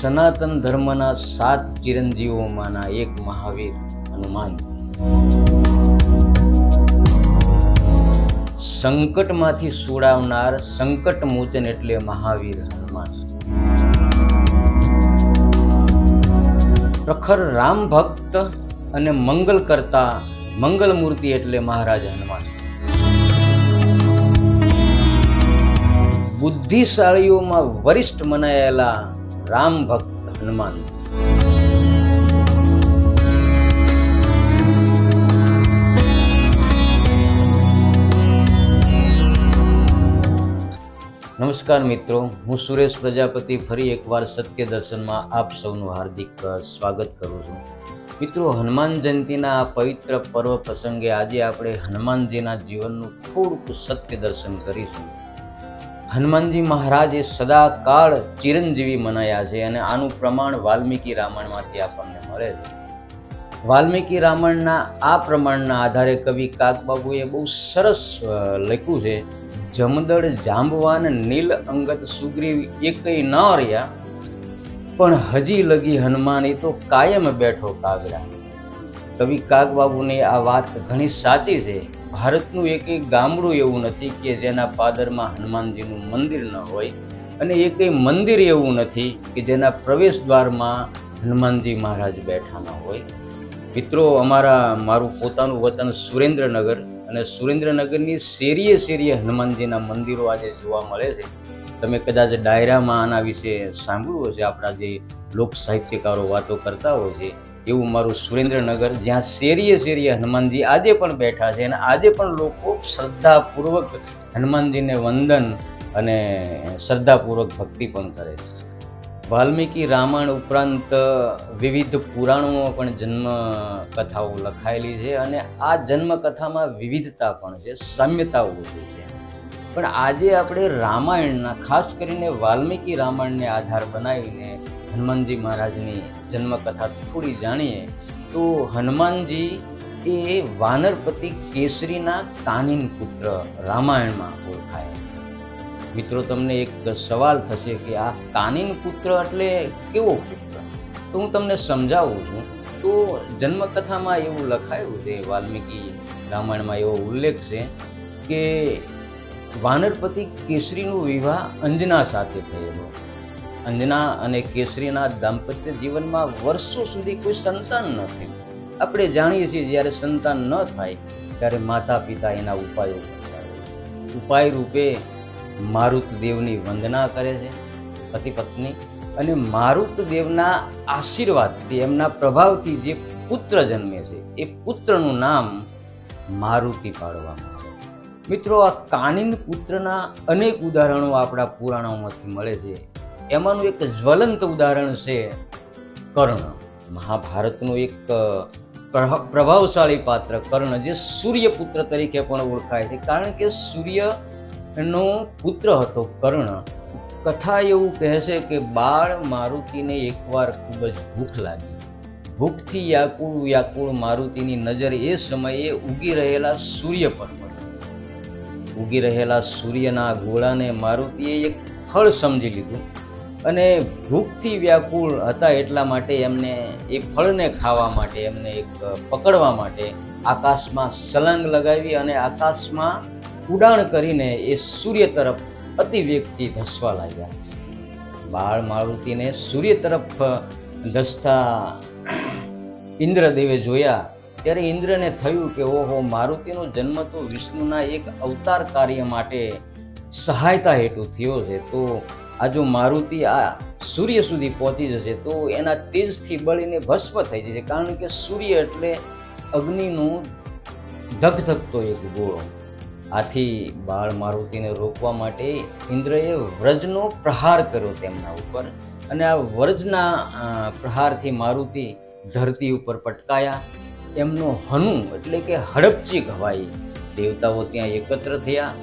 સનાતન ધર્મના 7 ચિરંજીવોમાંના એક મહાવીર હનુમાન સંકટમાંથી છોડાવનાર સંકટ મોચન એટલે મહાવીર હનુમાન. પ્રખર રામ ભક્ત અને મંગલ કરતા મંગલ મૂર્તિ એટલે મહારાજ હનુમાન. બુદ્ધિશાળીઓમાં વરિષ્ઠ મનાયેલા રામ ભક્ત હનુમાન. નમસ્કાર મિત્રો, હું સુરેશ પ્રજાપતિ ફરી એકવાર સત્ય દર્શનમાં આપ સૌનું હાર્દિક સ્વાગત કરું છું. મિત્રો, હનુમાન જયંતિના આ પવિત્ર પર્વ પ્રસંગે આજે આપણે હનુમાનજીના જીવનનું થોડુંક સત્ય દર્શન કરીશું. હનુમાનજી મહારાજ એ સદાકાળ ચિરંજીવી મનાયા છે અને આનું પ્રમાણ વાલ્મીકી રામાયણમાંથી આપણને મળે છે. વાલ્મીકી રામાયણના આ પ્રમાણના આધારે કવિ કાગબાબુએ બહુ સરસ લખ્યું છે. જમદળ જાંબવાન નીલ અંગત સુગ્રીવ એકય ન રહ્યા, પણ હજી લગી હનુમાન એ તો કાયમ બેઠો કાગડા. કવિ કાગબાબુની આ વાત ઘણી સાચી છે. ભારતનું એકેય ગામડું એવું નથી કે જેના પાદરમાં હનુમાનજીનું મંદિર ન હોય, અને એકેય મંદિર એવું નથી કે જેના પ્રવેશ દ્વારમાં હનુમાનજી મહારાજ બેઠા ન હોય. મિત્રો, મારું પોતાનું વતન સુરેન્દ્રનગર, અને સુરેન્દ્રનગરની શેરીએ હનુમાનજીના મંદિરો આજે જોવા મળે છે. તમે કદાચ ડાયરામાં આના વિશે સાંભળ્યું હશે, આપણા જે લોક સાહિત્યકારો વાતો કરતા હોય છે એવું મારું સુરેન્દ્રનગર, જ્યાં શેરીએ હનુમાનજી આજે પણ બેઠા છે અને આજે પણ લોકો શ્રદ્ધાપૂર્વક હનુમાનજીને વંદન અને શ્રદ્ધાપૂર્વક ભક્તિ પણ કરે છે. વાલ્મીકી રામાયણ ઉપરાંત વિવિધ પુરાણોમાં પણ જન્મ કથાઓ લખાયેલી છે અને આ જન્મ કથામાં વિવિધતા પણ છે, સામ્યતાઓ છે. પણ આજે આપણે રામાયણના, ખાસ કરીને વાલ્મીકી રામાયણને આધાર બનાવીને હનુમાનજી મહારાજની જન્મકથા થોડી જાણીએ તો હનુમાનજી એ વાનરપતિ કેસરીના કાનીન પુત્ર રામાયણમાં ઓળખાય. મિત્રો, તમને એક સવાલ થશે કે આ કાનીન પુત્ર એટલે કેવો પુત્ર? તો હું તમને સમજાવું છું. તો જન્મકથામાં એવું લખાયું છે, વાલ્મીકી રામાયણમાં એવો ઉલ્લેખ છે કે વાનરપતિ કેસરીનો વિવાહ અંજના સાથે થયેલો. અંજના અને કેસરીના દાંપત્ય જીવનમાં વર્ષો સુધી કોઈ સંતાન ન થયું. આપણે જાણીએ છીએ, જ્યારે સંતાન ન થાય ત્યારે માતા પિતા એના ઉપાયો કરતા હોય. ઉપાય રૂપે મારુતદેવની વંદના કરે છે પતિ પત્ની, અને મારુતદેવના આશીર્વાદથી, એમના પ્રભાવથી જે પુત્ર જન્મે છે એ પુત્રનું નામ મારુતિ પાડવામાં આવે. મિત્રો, આ કાનીન પુત્રના અનેક ઉદાહરણો આપણા પુરાણોમાંથી મળે છે. એમાંનું એક જ્વલંત ઉદાહરણ છે કર્ણ. મહાભારતનું એક પ્રભાવશાળી પાત્ર કર્ણ, જે સૂર્યપુત્ર તરીકે પણ ઓળખાય છે, કારણ કે સૂર્યનો પુત્ર હતો કર્ણ. કથા એવું કહે છે કે બાળ મારુતિને એકવાર ખૂબ જ ભૂખ લાગી. ભૂખથી વ્યાકુળ મારુતિની નજર એ સમયે ઉગી રહેલા સૂર્ય પર પડી. ઉગી રહેલા સૂર્યના ગોળાને મારુતિએ એક ફળ સમજી લીધું, અને ભૂખથી વ્યાકુળ હતા એટલા માટે એમને એ ફળને ખાવા માટે, એમને એક પકડવા માટે આકાશમાં છલાંગ લગાવી અને આકાશમાં ઉડાણ કરીને એ સૂર્ય તરફ અતિવેગથી ધસવા લાગ્યા. બાળ મારુતિને સૂર્ય તરફ ધસતા ઇન્દ્રદેવે જોયા ત્યારે ઇન્દ્રને થયું કે ઓહો, મારુતિનો જન્મ તો વિષ્ણુના એક અવતાર કાર્ય માટે સહાયતા હેતુ થયો છે. તો આ જો મારુતિ આ સૂર્ય સુધી પહોંચી જશે તો એના તેજથી બળીને ભસ્મ થઈ જશે, કારણ કે સૂર્ય એટલે અગ્નિનો ધગધગતો એક ગોળો. આથી બાળ મારુતિને રોકવા માટે ઇન્દ્રએ વ્રજનો પ્રહાર કર્યો તેમના ઉપર, અને આ વ્રજના પ્રહારથી મારુતિ ધરતી ઉપર પટકાયા. એમનો હનુ એટલે કે હડપચી ઘવાઈ. દેવતાઓ ત્યાં એકત્ર થયા,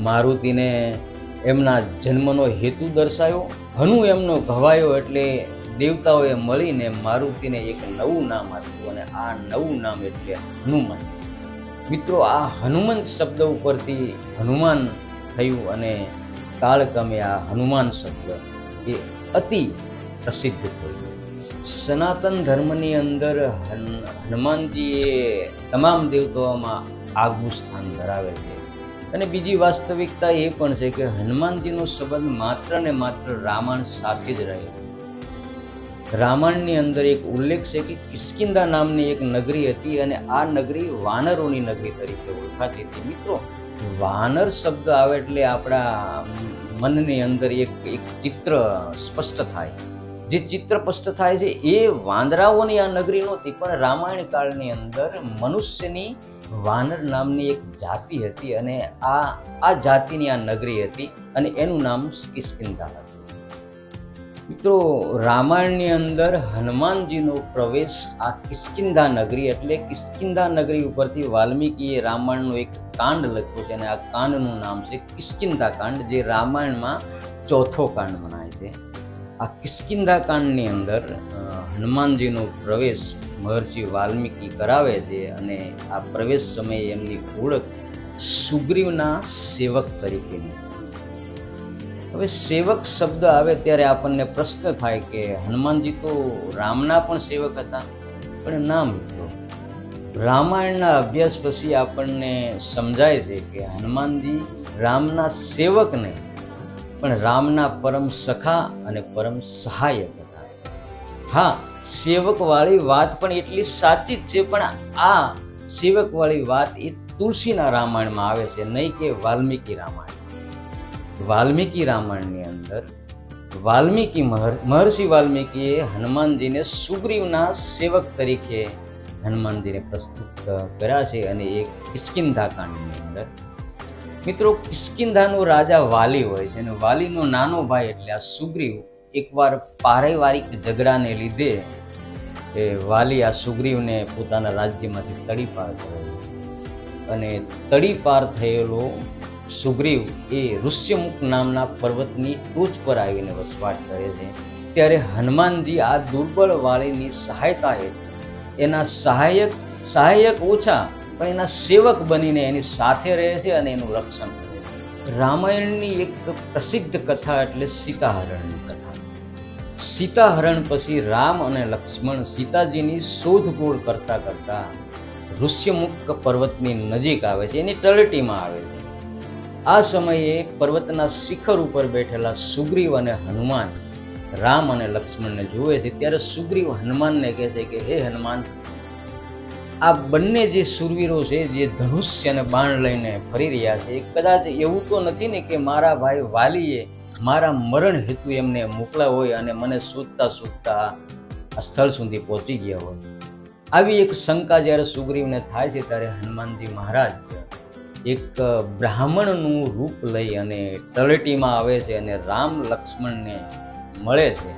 મારુતિને એમના જન્મનો હેતુ દર્શાવ્યો. હનુ એમનો ઘવાયો એટલે દેવતાઓએ મળીને મારુતિને એક નવું નામ આપ્યું, અને આ નવું નામ એટલે હનુમાન. મિત્રો, આ હનુમંત શબ્દ ઉપરથી હનુમાન થયું, અને કાળક્રમે આ હનુમાન શબ્દ એ અતિ પ્રસિદ્ધ થયું. સનાતન ધર્મની અંદર હનુમાનજી એ તમામ દેવતાઓમાં આગવું સ્થાન ધરાવે છે. અને બીજી વાસ્તવિકતા એ પણ છે કે હનુમાનજીનો સંબંધ માત્ર ને માત્ર રામાયણ સાથે જ રહે. રામાયણની અંદર એક ઉલ્લેખ છે કે કિષ્કિંધા નામની એક નગરી હતી અને આ નગરી વાનરોની નગરી તરીકે ઓળખાતી હતી. મિત્રો, વાનર શબ્દ આવે એટલે આપણા મનની અંદર એક ચિત્ર સ્પષ્ટ થાય. જે ચિત્ર સ્પષ્ટ થાય છે એ વાંદરાઓની આ નગરી નહોતી, પણ રામાયણ કાળની અંદર મનુષ્યની વાનર નામની એક જાતિ હતી અને આ જાતિની આ નગરી હતી અને એનું નામ કિષ્કિંધા હતું. મિત્રો, રામાયણની અંદર હનુમાનજીનો પ્રવેશ આ કિષ્કિંધા નગરી એટલે કિષ્કિંધા નગરી ઉપરથી વાલ્મીકીએ રામાયણનો એક કાંડ લખ્યો છે અને આ કાંડનું નામ છે કિષ્કિંધા કાંડ, જે રામાયણમાં ચોથો કાંડ મનાય છે. આ કિષ્કિંધા કાંડની અંદર હનુમાનજીનો પ્રવેશ મહર્ષિ વાલ્મીકી કરાવે છે અને આ પ્રવેશ સમયે એમની ઓળખ સુગ્રીવના સેવક તરીકેની. હવે સેવક શબ્દ આવે ત્યારે આપણને પ્રશ્ન થાય કે હનુમાનજી તો રામના પણ સેવક હતા, પણ ના મિત્રો. રામાયણના અભ્યાસ પછી આપણને સમજાય છે કે હનુમાનજી રામના સેવક નહીં, પણ રામના પરમ સખા અને પરમ સહાયક હતા. હા, સેવકવાળી વાત પણ એટલી સાચી જ છે, પણ આ સેવકવાળી વાત એ તુલસીના રામાયણમાં આવે છે, નહીં કે વાલ્મીકી રામાયણ. વાલ્મીકી રામાયણની અંદર મહર્ષિ વાલ્મીકીએ હનુમાનજીને સુગ્રીવના સેવક તરીકે હનુમાનજીને પ્રસ્તુત કર્યા છે અને એ કિષ્કિંધા કાંડની અંદર. મિત્રો, કિષ્કિંધાનો રાજા વાલી હોય છે અને વાલીનો નાનો ભાઈ એટલે આ સુગ્રીવ એકવાર પારિવારિક ઝઘડાને લીધે એ વાલી આ સુગ્રીવને પોતાના રાજ્યમાંથી તડીપાર કરે છે અને તડીપાર થયેલો સુગ્રીવ એ ઋષ્યમુખ નામના પર્વતની ટોચ પર આવીને વસવાટ કરે છે. ત્યારે હનુમાનજી આ દુર્બળ વાળીની સહાયતા હેઠળ એના સહાયક ઓછા પણ એના સેવક બનીને એની સાથે રહે છે અને એનું રક્ષણ કરે છે. રામાયણની એક પ્રસિદ્ધ કથા એટલે સીતાહરણની કથા. સીતાહરણ પછી રામ અને લક્ષ્મણ સીતાજીની શોધખોળ કરતા કરતા ઋષ્યમુખ પર્વતની નજીક આવે છે, એની તળેટીમાં આવે છે. આ સમયે પર્વતના શિખર ઉપર બેઠેલા સુગ્રીવ અને હનુમાન રામ અને લક્ષ્મણને જુએ છે. ત્યારે સુગ્રીવ હનુમાનને કહે છે કે હે હનુમાન, આ બંને જે શૂરવીરો છે જે ધનુષ્ય અને બાણ લઈને ફરી રહ્યા છે, કદાચ એવું તો નથી ને કે મારા ભાઈ વાલીએ મારા મરણ હેતુ એમને મોકલ્યા હોય અને મને શોધતા શોધતા આ સ્થળ સુધી પહોંચી ગયા હોય. આવી એક શંકા જ્યારે સુગ્રીવને થાય છે ત્યારે હનુમાનજી મહારાજ એક બ્રાહ્મણનું રૂપ લઈ અને તળેટીમાં આવે છે અને રામ લક્ષ્મણને મળે છે.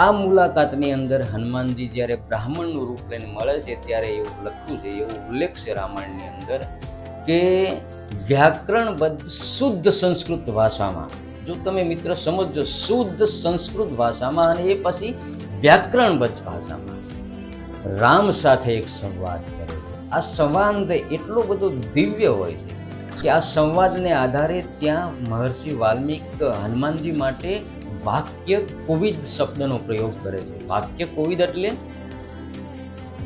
આ મુલાકાતની અંદર હનુમાનજી જ્યારે બ્રાહ્મણનું રૂપ લઈને મળે છે ત્યારે એવું લખ્યું છે, એવો ઉલ્લેખ છે રામાયણની અંદર કે વ્યાકરણબદ્ધ શુદ્ધ સંસ્કૃત ભાષામાં, જો તમે મિત્ર સમજો, શુદ્ધ સંસ્કૃત ભાષામાં અને એ પછી વ્યાકરણબદ્ધ ભાષામાં રામ સાથે એક સંવાદ કરે છે. આ સંવાદ એટલો બધો દિવ્ય હોય છે કે આ સંવાદને આધારે ત્યાં મહર્ષિ વાલ્મીક હનુમાનજી માટે વાક્ય કોવિદ શબ્દનો પ્રયોગ કરે છે. વાક્ય કોવિદ એટલે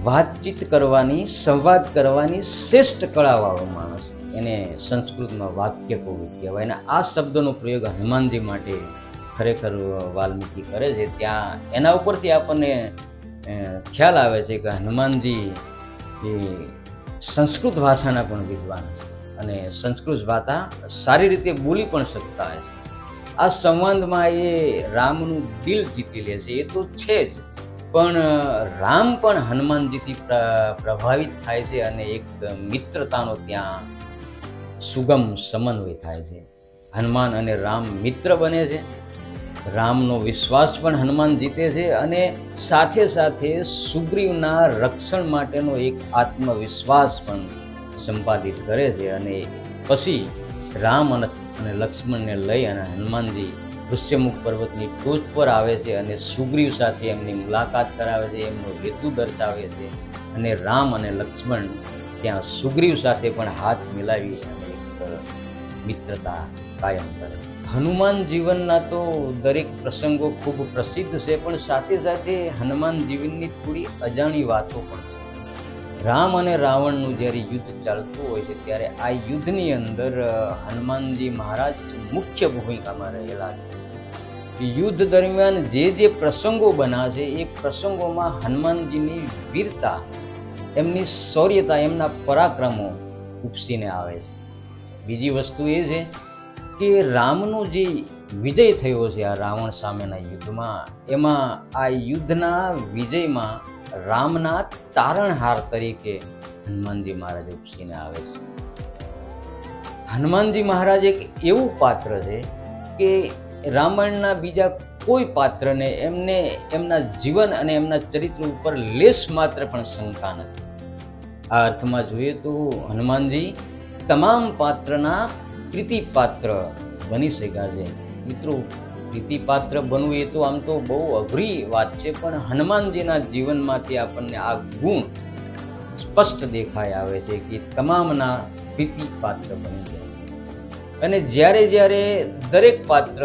વાતચીત કરવાની, સંવાદ કરવાની શ્રેષ્ઠ કળાવાળો માણસ, એને સંસ્કૃતમાં વાક્ય કોવિદ કહેવાય. અને આ શબ્દનો પ્રયોગ હનુમાનજી માટે ખરેખર વાલ્મીકી કરે છે. ત્યાં એના ઉપરથી આપણને ખ્યાલ આવે છે કે હનુમાનજી એ સંસ્કૃત ભાષાના પણ વિદ્વાન છે અને સંસ્કૃત ભાષા સારી રીતે બોલી પણ શકતા હોય છે. આ સંવાદમાં એ રામનું દિલ જીતી લે છે, એ તો છે જ, પણ રામ પણ હનુમાનજીથી પ્રભાવિત થાય છે અને એક મિત્રતાનો ત્યાં સુગમ સમન્વય થાય છે. હનુમાન અને રામ મિત્ર બને છે. રામનો વિશ્વાસ પણ હનુમાન જીતે છે અને સાથે સાથે સુગ્રીવના રક્ષણ માટેનો એક આત્મવિશ્વાસ પણ સંપાદિત કરે છે. અને પછી રામ અને લક્ષ્મણને લઈ અને હનુમાનજી ઋષ્યમુખ પર્વતની ટોચ પર આવે છે અને સુગ્રીવ સાથે એમની મુલાકાત કરાવે છે, એમનો હેતુ દર્શાવે છે અને રામ અને લક્ષ્મણ ત્યાં સુગ્રીવ સાથે પણ હાથ મિલાવી અને એક મિત્રતા કાયમ કરે છે. હનુમાન જીવનના તો દરેક પ્રસંગો ખૂબ પ્રસિદ્ધ છે, પણ સાથે સાથે હનુમાન જીવનની થોડી અજાણી વાતો પણ છે. રામ અને રાવણનું જ્યારે યુદ્ધ ચાલતું હોય છે ત્યારે આ યુદ્ધની અંદર હનુમાનજી મહારાજ મુખ્ય ભૂમિકામાં રહેલા છે. યુદ્ધ દરમિયાન જે પ્રસંગો બન્યા છે એ પ્રસંગોમાં હનુમાનજીની વીરતા, એમની શૌર્યતા, એમના પરાક્રમો ઉપસીને આવે છે. બીજી વસ્તુ એ છે કે રામનો જે વિજય થયો છે આ રાવણ સામેના યુદ્ધમાં, એમાં આ યુદ્ધના વિજયમાં રામના તારણહાર તરીકે હનુમાનજી મહારાજ ઉપસીને આવે છે. હનુમાનજી મહારાજ એક એવું પાત્ર છે કે રામાયણના બીજા કોઈ પાત્રને એમના જીવન અને એમના ચરિત્ર ઉપર લેશ માત્ર પણ શંકા નથી. આ અર્થમાં જોઈએ તો હનુમાનજી તમામ પાત્રના પ્રીતિપાત્ર બની શક્યા છે. મિત્રો, પ્રીતિપાત્ર બનવું એ તો આમ તો બહુ અઘરી વાત છે, પણ હનુમાનજીના જીવનમાંથી આપણને આ ગુણ સ્પષ્ટ દેખાઈ આવે છે કે તમામના પ્રીતિપાત્ર બની જાય. અને જ્યારે દરેક પાત્ર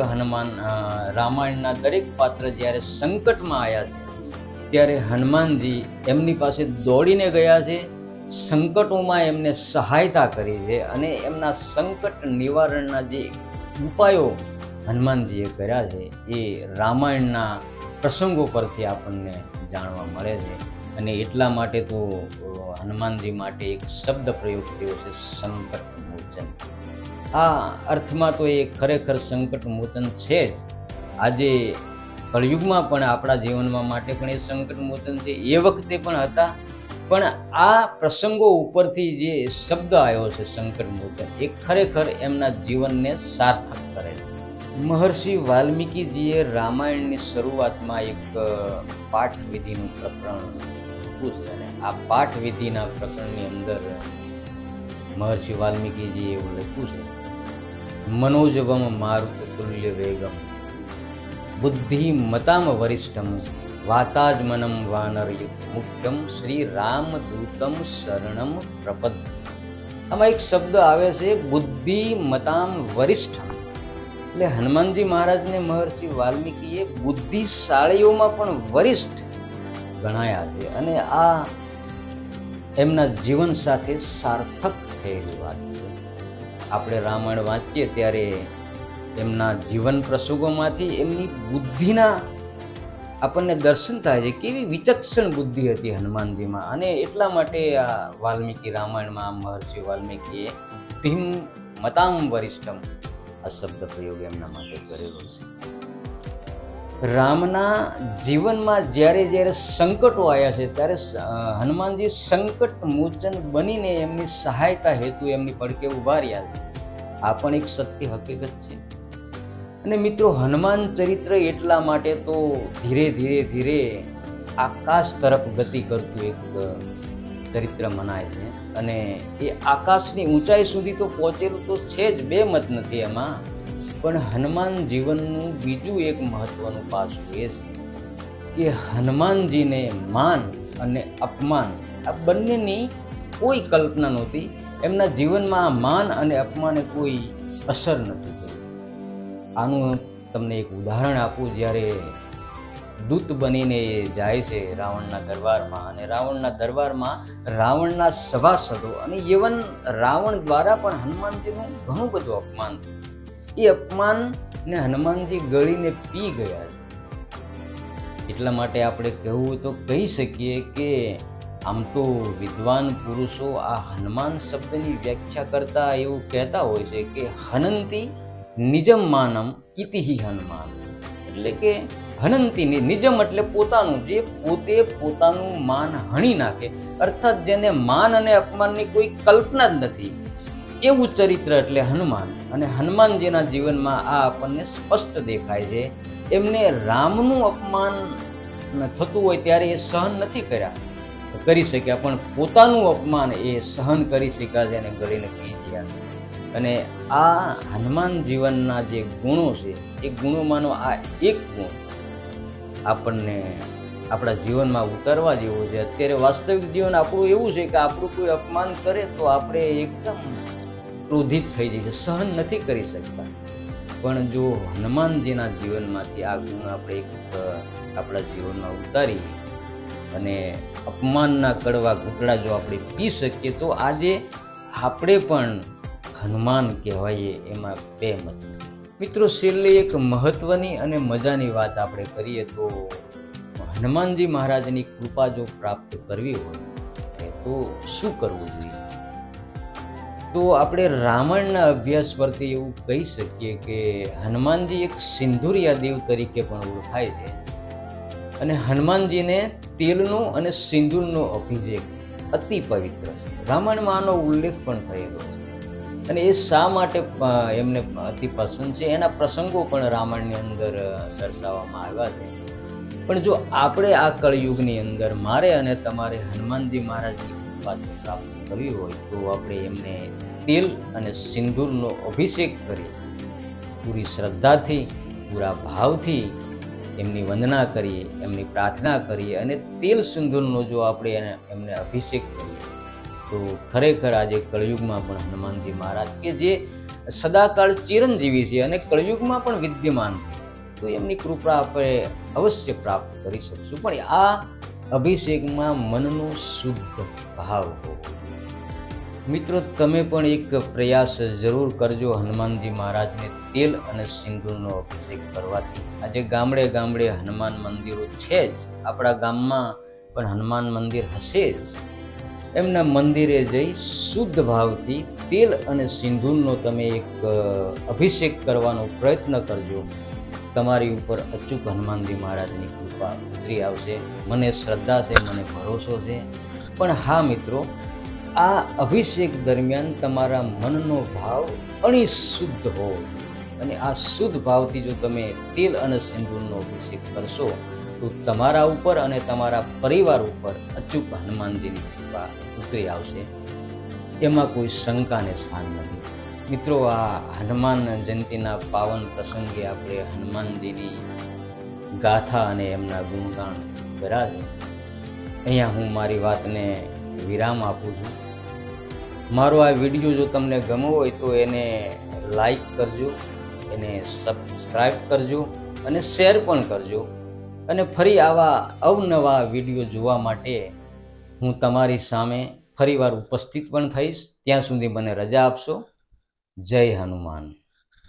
રામાયણના દરેક પાત્ર જ્યારે સંકટમાં આવ્યા છે ત્યારે હનુમાનજી એમની પાસે દોડીને ગયા છે, સંકટોમાં એમને સહાયતા કરી છે અને એમના સંકટ નિવારણના જે ઉપાયો હનુમાનજીએ કર્યા છે એ રામાયણના પ્રસંગો પરથી આપણને જાણવા મળે છે. અને એટલા માટે તો હનુમાનજી માટે એક શબ્દ પ્રયોગ થયો છે, સંકટ મોચન. આ અર્થમાં તો એ ખરેખર સંકટ મોચન છે જ. આજે કળયુગમાં પણ આપણા જીવનમાં માટે પણ એ સંકટ મોચન છે, એ વખતે પણ હતા. પણ આ પ્રસંગો ઉપરથી જે શબ્દ આવ્યો છે સંકટ મોચન, એ ખરેખર એમના જીવનને સાર્થક કરે છે. મહર્ષિ વાલ્મીકીજીએ રામાયણની શરૂઆતમાં એક પાઠવિધિનું પ્રકરણ મૂક્યું છે અને આ પાઠવિધિના પ્રકરણની અંદર મહર્ષિ વાલ્મીકીજીએ એવું લખ્યું છે: મનોજવમ મારુત તુલ્ય વેગમ બુદ્ધિ મતામ વરિષ્ઠમ વાતાજમનમ વાનરયુત મુખ્યમ શ્રી રામદૂતમ શરણમ પ્રપદ. આમાં એક શબ્દ આવે છે બુદ્ધિ મતામ વરિષ્ઠમ, એટલે હનુમાનજી મહારાજને મહર્ષિ વાલ્મીકીએ બુદ્ધિશાળીઓમાં પણ વરિષ્ઠ ગણાયા છે અને આ એમના જીવન સાથે સાર્થક થયેલી વાત છે. આપણે રામાયણ વાંચીએ ત્યારે એમના જીવન પ્રસંગોમાંથી એમની બુદ્ધિના આપણને દર્શન થાય છે. કેવી વિચક્ષણ બુદ્ધિ હતી હનુમાનજીમાં, અને એટલા માટે આ વાલ્મીકી રામાયણમાં મહર્ષિ વાલ્મીકીએ બુદ્ધિમ મતામ વરિષ્ઠમ આ શબ્દ પ્રયોગ એમના માટે કરેલો છે. રામના જીવનમાં જ્યારે સંકટો આવ્યા છે ત્યારે હનુમાનજી સંકટ મોચન બનીને એમની સહાયતા હેતુ એમની પડખે ઉભા રહ્યા છે. આ પણ એક સત્ય હકીકત છે. અને મિત્રો, હનુમાન ચરિત્ર એટલા માટે તો ધીરે આકાશ તરફ ગતિ કરતું એક ચરિત્ર મનાય છે અને એ આકાશની ઊંચાઈ સુધી તો પહોંચેલું તો છે જ, બે મત નથી એમાં. પણ હનુમાન જીવનનું બીજું એક મહત્વનું પાસું એ છે કે હનુમાનજીને માન અને અપમાન આ બંનેની કોઈ કલ્પના નહોતી. એમના જીવનમાં માન અને અપમાને કોઈ અસર નથી કરી. આનું તમને એક ઉદાહરણ આપું. જ્યારે દૂત બનીને જાય છે રાવણના દરબારમાં, અને રાવણના દરબારમાં રાવણના સભાસદો અને ઇવન રાવણ દ્વારા પણ હનુમાનજીનું ઘણું બધું અપમાન થયું. એ અપમાનને હનુમાનજી ગળીને પી ગયા. એટલા માટે આપણે કહેવું તો કહી શકીએ કે આમ તો વિદ્વાન પુરુષો આ હનુમાન શબ્દની વ્યાખ્યા કરતા એવું કહેતા હોય છે કે હનંતી નિજમ માનમ ઇતિહિ હનુમાન, એટલે કે હનંતી નિજમ એટલે પોતાનું, જે પોતે પોતાનું માન હણી નાખે, અર્થાત જેને માન અને અપમાનની કોઈ કલ્પના જ નથી, એવું ચરિત્ર એટલે હનુમાન. અને હનુમાનજીના જીવનમાં આ આપણને સ્પષ્ટ દેખાય છે. એમને રામનું અપમાન થતું હોય ત્યારે એ સહન નથી કરી શક્યા, પણ પોતાનું અપમાન એ સહન કરી શક્યા છે અને ગળીને પી ગયા છે. અને આ હનુમાન જીવનના જે ગુણો છે એ ગુણોમાંનો આ એક ગુણ આપણને આપણા જીવનમાં ઉતારવા જેવો છે. અત્યારે વાસ્તવિક જીવન આપણું એવું છે કે આપણું કોઈ અપમાન કરે તો આપણે એકદમ ક્રોધિત થઈ જઈએ, સહન નથી કરી શકતા. પણ જો હનુમાનજીના જીવનમાંથી આ ગુણ આપણે આપણા જીવનમાં ઉતારી અને અપમાનના કડવા ઘૂંટડા જો આપણે પી શકીએ તો આજે આપણે પણ હનુમાન કહેવાઈએ એમાં બે મત. મિત્રો, છેલ્લે એક મહત્વની અને મજાની વાત આપણે કરીએ તો હનુમાનજી મહારાજની કૃપા જો પ્રાપ્ત કરવી હોય તો શું કરવું જોઈએ? તો આપણે રામાયણના અભ્યાસ પરથી એવું કહી શકીએ કે હનુમાનજી એક સિંદુરિયા દેવ તરીકે પણ ઓળખાય છે અને હનુમાનજીને તેલનો અને સિંદૂરનો અભિષેક અતિ પવિત્ર છે. રામાયણમાં આનો ઉલ્લેખ પણ થયેલો છે અને એ શા માટે એમને અતિ પસંદ છે એના પ્રસંગો પણ રામાયણની અંદર દર્શાવવામાં આવ્યા છે. પણ જો આપણે આ કળયુગની અંદર મારે અને તમારે હનુમાનજી મહારાજની કૃપા પ્રાપ્ત કરવી હોય તો આપણે એમને તેલ અને સિંદૂરનો અભિષેક કરી પૂરી શ્રદ્ધાથી, પૂરા ભાવથી એમની વંદના કરીએ, એમની પ્રાર્થના કરીએ અને તેલ સિંદૂરનો જો આપણે એમને અભિષેક કરીએ તો ખરેખર આજે કળયુગમાં પણ હનુમાનજી મહારાજ કે જે સદાકાળ ચિરંજીવી છે અને કળયુગમાં પણ વિદ્યમાન છે તો એમની કૃપા આપણે અવશ્ય પ્રાપ્ત કરી શકશું. પણ આ અભિષેકમાં મનનો શુદ્ધ ભાવ હોવો. મિત્રો, તમે પણ એક પ્રયાસ જરૂર કરજો હનુમાનજી મહારાજને તેલ અને સિંદૂરનો અભિષેક કરવાથી. આજે ગામડે ગામડે હનુમાન મંદિરો છે જ, આપણા ગામમાં પણ હનુમાન મંદિર હશે જ. એમના મંદિરે જઈ શુદ્ધ ભાવથી તેલ અને સિંદૂરનો તમે એક અભિષેક કરવાનો પ્રયત્ન કરજો. તમારી ઉપર અચૂક હનુમાનજી મહારાજની કૃપા ઉતરી આવશે. મને શ્રદ્ધા છે, મને ભરોસો છે. પણ હા મિત્રો, આ અભિષેક દરમિયાન તમારા મનનો ભાવ અણિશુદ્ધ હોવો અને આ શુદ્ધ ભાવથી જો તમે તેલ અને સિંદૂરનો અભિષેક કરશો તો તમારા ઉપર અને તમારા પરિવાર ઉપર અચૂક હનુમાનજીની કૃપા ઉતરી આવશે. એમાં કોઈ શંકાને સ્થાન નથી. મિત્રો, આ હનુમાન જયંતિના પાવન પ્રસંગે આપણે હનુમાનજીની ગાથા અને એમના ગુણગાન કર્યા છે. અહીંયા હું મારી વાતને વિરામ આપું છું. મારો આ વિડીયો જો તમને ગમ્યો હોય તો એને લાઈક કરજો, એને સબસ્ક્રાઈબ કરજો અને શેર પણ કરજો. અને ફરી આવા અવનવા વિડીયો જોવા માટે હું તમારી સામે ફરીવાર ઉપસ્થિત પણ થઈશ. ત્યાં સુધી મને રજા આપશો. જય હનુમાન.